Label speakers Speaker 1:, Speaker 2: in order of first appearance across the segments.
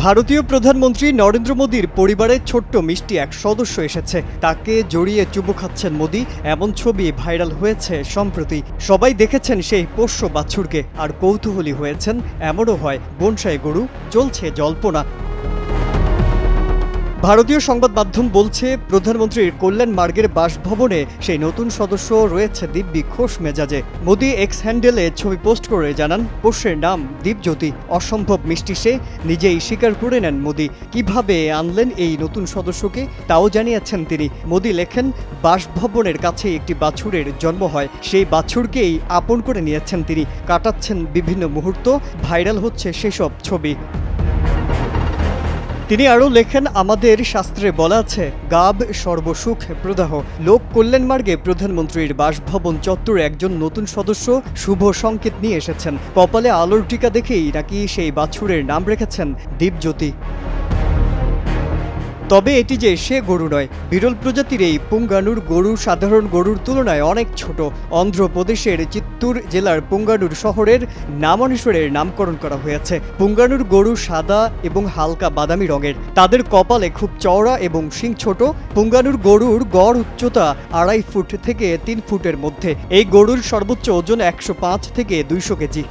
Speaker 1: ভারতীয় প্রধানমন্ত্রী নরেন্দ্র মোদীর পরিবারের ছোট্ট মিষ্টি এক সদস্য এসেছে। তাকে জড়িয়ে চুমু খাচ্ছেন মোদী, এমন ছবি ভাইরাল হয়েছে সম্প্রতি। সবাই দেখেছেন সেই পোষ্য বাছুরকে, আর কৌতূহলী হয়েছেন এমনও হয় বনসাই গরু, চলছে জল্পনা। ভারতীয় সংবাদ মাধ্যম বলছে, প্রধানমন্ত্রীর কল্যাণ মার্গের বাসভবনে সেই নতুন সদস্য রয়েছে দিব্যি খোশ মেজাজে। মোদী এক্স হ্যান্ডেলে ছবি পোস্ট করে জানান, পোষ্যের নাম দীপজ্যোতি। অসম্ভব মিষ্টি সে, নিজেই স্বীকার করে নেন মোদী। কিভাবে আনলেন এই নতুন সদস্যকে তাও জানিয়েছেন তিনি। মোদী লেখেন, বাসভবনের কাছে একটি বাছুরের জন্ম হয়, সেই বাছুরকেই আপন করে নিয়েছেন তিনি। কাটাচ্ছেন বিভিন্ন মুহূর্ত, ভাইরাল হচ্ছে সেসব ছবি। তিনি আরও লেখেন, আমাদের শাস্ত্রে বলা আছে, গাব সর্বসুখ প্রদাহ। লোক কল্যাণ মার্গে প্রধানমন্ত্রীর বাসভবন চত্বরে একজন নতুন সদস্য শুভ সংকেত নিয়ে এসেছেন। কপালে আলোর টিকা দেখেই নাকি সেই বাছুরের নাম রেখেছেন দীপজ্যোতি। তবে এটি যে সে গরু নয়। বিরল প্রজাতির এই পুঙ্গানুর গরু সাধারণ গরুর তুলনায় অনেক ছোট। অন্ধ্রপ্রদেশের চিত্তুর জেলার পুঙ্গানুর শহরের নামানুসারে নামকরণ করা হয়েছে। পুঙ্গানুর গরু সাদা এবং হালকা বাদামি রঙের। তাদের কপালে খুব চওড়া এবং শিং ছোট। পুঙ্গানুর গরুর গড় উচ্চতা 2.5 ফুট থেকে 3 ফুটের মধ্যে। এই গরুর সর্বোচ্চ ওজন 105 থেকে 200 কেজি।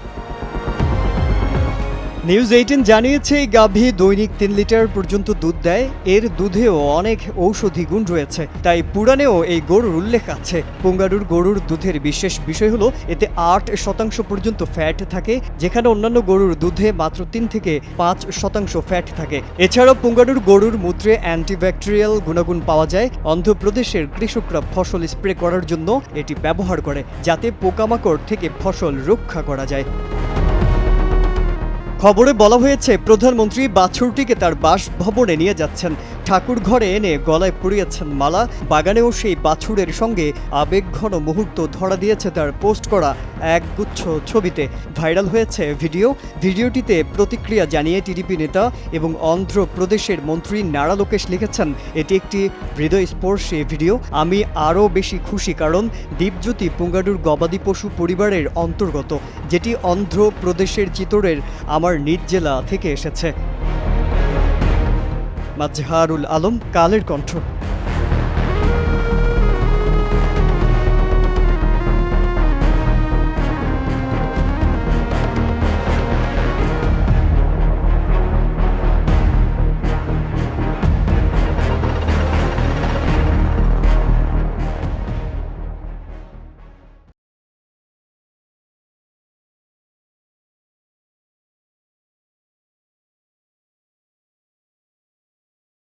Speaker 1: নিউজ 18 জানিয়েছে, এই গাভী দৈনিক 3 লিটার পর্যন্ত দুধ দেয়। এর দুধেও অনেক ঔষধি গুণ রয়েছে, তাই পুরাণেও এই গরুর উল্লেখ আছে। পুঙ্গানুর গরুর দুধের বিশেষ বিষয় হলো এতে 8% পর্যন্ত ফ্যাট থাকে, যেখানে অন্যান্য গরুর দুধে মাত্র 3 থেকে 5% ফ্যাট থাকে। এছাড়াও পুঙ্গানুর গরুর মূত্রে অ্যান্টিব্যাকটেরিয়াল গুণাগুণ পাওয়া যায়। অন্ধ্রপ্রদেশের কৃষকরা ফসল স্প্রে করার জন্য এটি ব্যবহার করে, যাতে পোকামাকড় থেকে ফসল রক্ষা করা যায়। খবরে বলা হয়েছে, প্রধানমন্ত্রী বাছুরটিকে তার বাসভবনে নিয়ে যাচ্ছেন। ঠাকুর ঘরে এনে গলায় পরিয়েছেন মালা। বাগানেও সেই বাছুরের সঙ্গে আবেগঘন মুহূর্ত ধরা দিয়েছে তার পোস্ট করা একগুচ্ছ ছবিতে। ভাইরাল হয়েছে ভিডিওটিতে প্রতিক্রিয়া জানিয়ে টিডিপি নেতা এবং অন্ধ্রপ্রদেশের মন্ত্রী নারা লোকেশ লিখেছেন, এটি একটি হৃদয়স্পর্শী ভিডিও। আমি আরও বেশি খুশি, কারণ দীপজ্যোতি পুঙ্গানুর গবাদি পশু পরিবারের অন্তর্গত, যেটি অন্ধ্রপ্রদেশের চিতোরের আমার নিজ জেলা থেকে এসেছে। মাজহারুল আলম, কালের কণ্ঠ।